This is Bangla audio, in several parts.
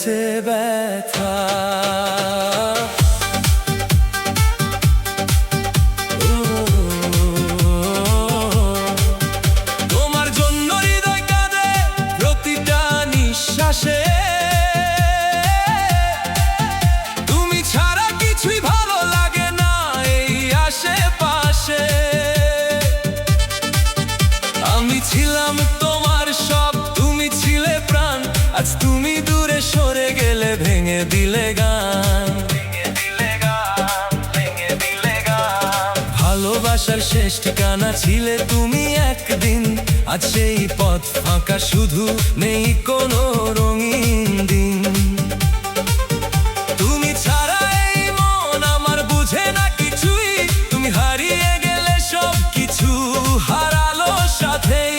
গেছে ব্যথা। তোমার জন্য হৃদয় কাঁদে প্রতিটা নিঃশ্বাসে, তুমি ছাড়া কিছুই ভালো লাগে না এই আশেপাশে। আমি ছিলাম তোমার সব, তুমি ছিলে প্রাণ, আজ তুমি দূরে সরে গেলে ভেঙে দিলে গান। ভালোবাসার শেষ ঠিকানা ছিলে তুমি একদিন, আজ সেই পথ ফাঁকা, শুধু নেই কোনো রঙিন দিন। তুমি ছাড়া এই মন আমার বুঝে না কিছুই, তুমি হারিয়ে গেলে সব কিছু হারালো সাথেই।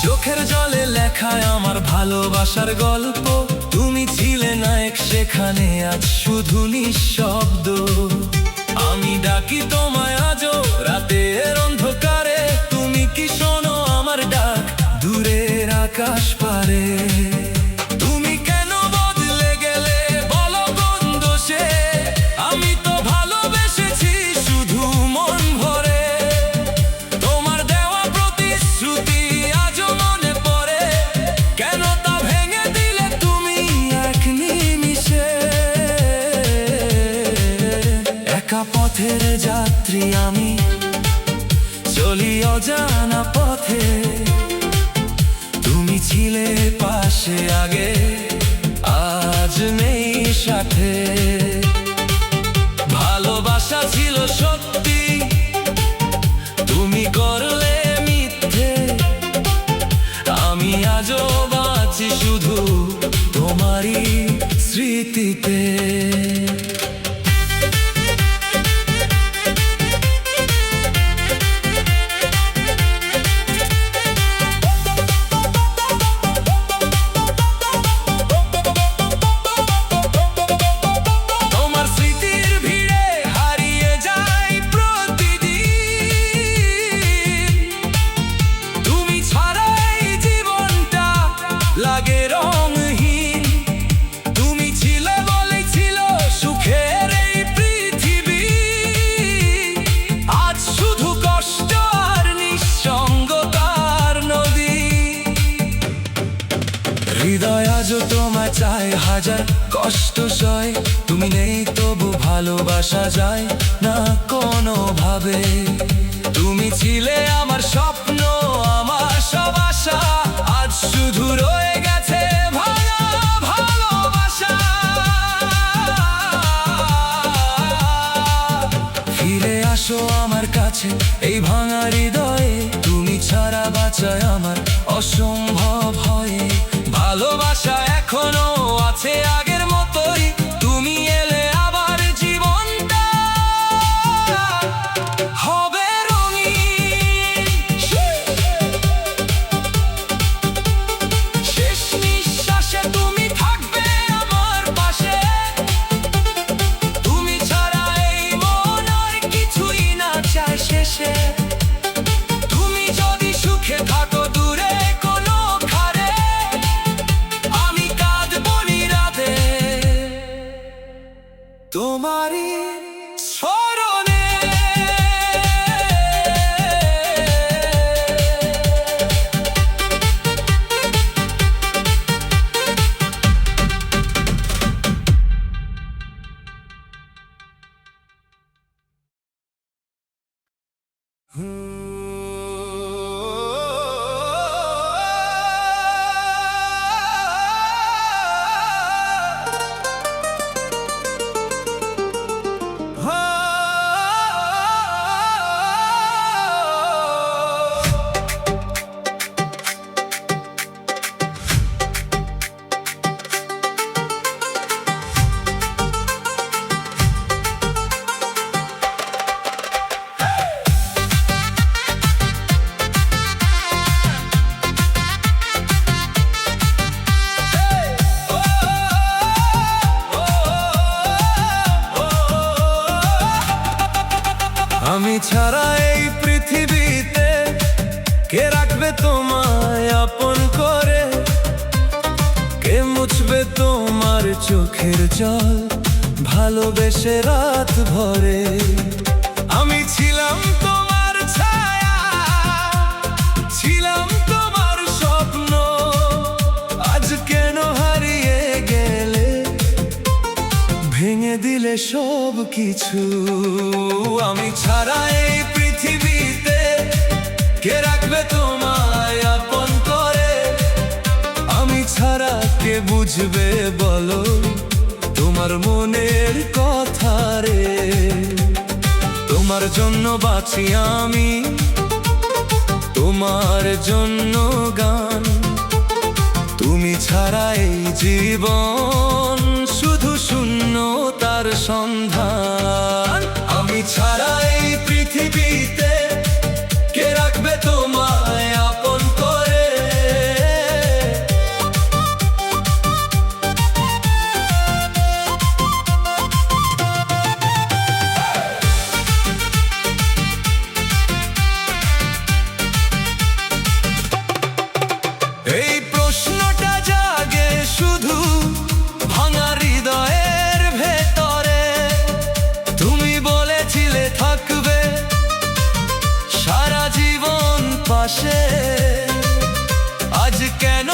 চোখের জলে লেখায় আমার ভালোবাসার গল্প, তুমি ছিলে নায়ক সেখানে, আজ শুধু নিঃশব্দ। আমি ডাকি তোমায় আজও রাতের অন্ধকারে, তুমি কি শোনো আমার ডাক দূরের আকাশ পারে? তুমি কেন বদলে গেলে বলো কোন দোষে? আমি তো ভালোবেসেছি শুধু মন ভরে, তোমার দেওয়া প্রতিশ্রুতি আজও মনে পড়ে, কেন তা ভেঙে দিলে তুমি এক নিমিষে? একা পথের যাত্রী আমি, চলি অজানা পথে, তুমি ছিলে পাশে আগে, আজ নেই সাথে। ভালোবাসা ছিল সত্যি, তুমি করলে মিথ্যে, আমি আজও বাঁচি শুধু তোমারই স্মৃতিতে। লাগে রঙহীন, তুমি ছিলে বলেই ছিল সুখের এই পৃথিবী, আজ শুধু কষ্ট আর নিঃসঙ্গতার নদী। হৃদয় আজও তোমায় চায়, হাজার কষ্ট সয়, তুমি নেই তবু ভালোবাসা যায় না কোনো ভাবে। তুমি ছিলে আমার স্বপ্ন, আমার সব আশা, আজ শুধু রয়ে গেছে ভাঙা ভালোবাসা। ফিরে আসো আমার কাছে এই ভাঙা হৃদয়ে, তুমি ছাড়া বাঁচায় আমার অসম্ভব হয়। ভালোবাসা এখনো আছে আগের মতোই, তুমি এলে আবার জীবনটা হবে রঙিন। শেষ নিঃশ্বাসে তুমি থাকবে আমার পাশে, তুমি ছাড়া এই মন আর কিছুই না চায় শেষে। তুমি যদি সুখে থাকো দূরে কোনো খারে, আমি কাঁদবো নিরাতে তোমারই স্মরণে। ছাড়া এই পৃথিবীতে কে রাখবে তোমায় আপন করে? কে মুছবে তোমার চোখের জল ভালোবেসে রাত ভরে? আমি ছিলাম তোমার ছায়া, ছিলাম তোমার স্বপ্ন, আজ কেন হারিয়ে গেলে, ভেঙে দিলে সব কিছু। আমি ছাড়া এই পৃথিবীতে কে রাখবে তোমায় আপন করে? আমি ছাড়া কে বুঝবে বলো তোমার মনের কথা রে? তোমার জন্য বাঁচি আমি, তোমার জন্য গান। তুমি ছাড়া এই জীবন শুধু শূন্যতার সন্ধান। আমি ছাড়া এই পৃথিবীতে কে রাখবে তোমায় আপন করে? এই প্রশ্নটা জাগে শুধু ভাঙা হৃদয়ের ভেতরে। তুমি বলেছিলে থাকবে সারা জীবন পাশে, আজ কেন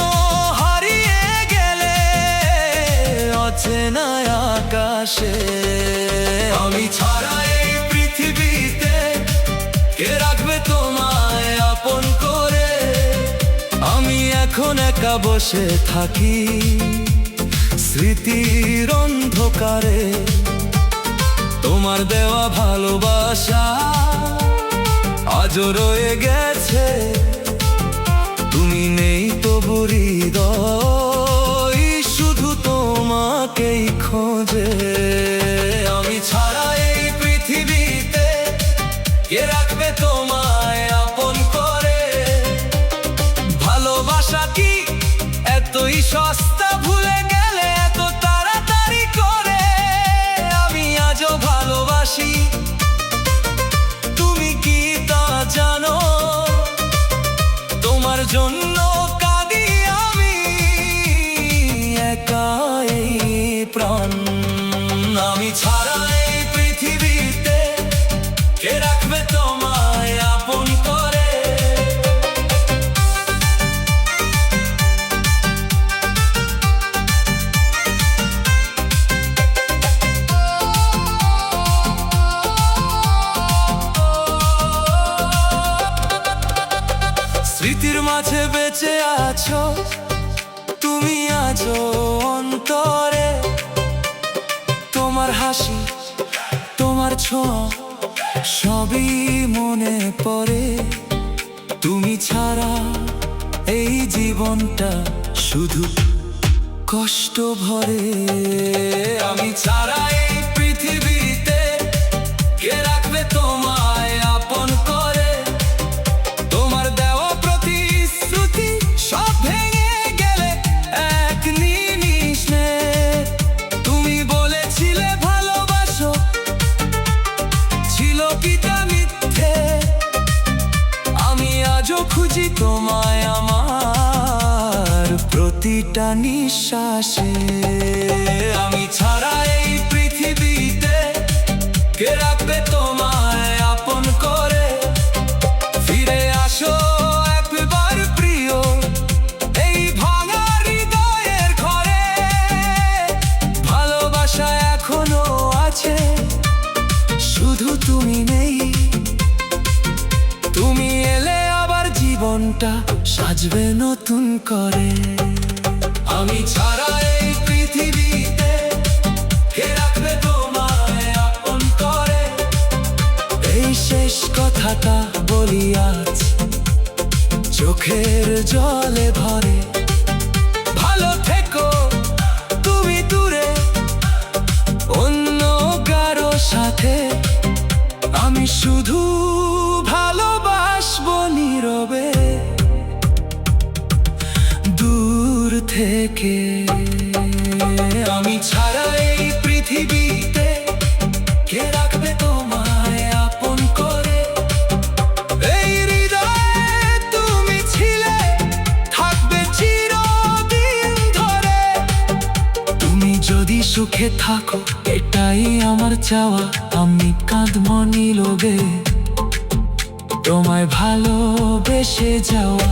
হারিয়ে গেলে অচেনা আকাশে? আমি ছাড়া এই পৃথিবীতে কে রাখবে তোমায় আপন করে? আমি এখন একা বসে থাকি স্মৃতির অন্ধকারে। তোমার দেওয়া ভালোবাসা আজও রয়ে গেছে, তুমি নেই তবু হৃদয় শুধু তোমাকেই খোঁজে। আমি ছাড়া এই পৃথিবীতে কে রাখবে তোমায় আপন করে? ভালোবাসা কি এতই সস্তা ভুলে গেলে এত তাড়াতাড়ি করে? আমি আজও ভালোবাসি, তুমি কি তা জানো? তোমার জন্য কাঁদি আমি একা এই প্রাণ। আমি ছাড়া এই পৃথিবীতে কে রাখবে তোমায় আপন করে? স্মৃতির মাঝে বেঁচে আছো তুমি আজও অন্তরে। তোমার হাসি, তোমার ছোঁয়া সবই মনে পড়ে। তুমি ছাড়া এই জীবনটা শুধু কষ্ট ভরে। আমি ছাড়া এই পৃথিবীতে কে রাখবে তোমায় আপন করে? তোমার দেওয়া প্রতিশ্রুতি সব ভেঙে গেলে এক নিমিষে। তুমি বলেছিলে ভালোবাসো, ছিল কি তা মিথ্যে? আমি আজও খুঁজি তোমায় আমার প্রতিটা নিঃশ্বাসে। আমি ছাড়া এই পৃথিবীতে কে রাখবে তোমায় আপন করে? ফিরে আসো একবার প্রিয় এই ভাঙা হৃদয়ের ঘরে। ভালোবাসা এখনো আছে, শুধু তুমি নেই। তুমি এলে আবার জীবনটা সাজবে নতুন করে। আমি ছাড়া এই পৃথিবীতে কে রাখবে তোমায় আপন করে? এই শেষ কথাটা বলি আজ চোখের জলে ভরে। ভালো থেকো তুমি দূরে অন্য কারো সাথে। আমি শুধু ভালোবাসবো নীরবে দূর থেকে। আমি ছাড়া এই পৃথিবীতে কে রাখবে তোমায় আপন করে? সুখে থাকো এটাই আমার চাওয়া। আমি কাঁদবো নীরবে তোমায় ভালোবেসে যাওয়া।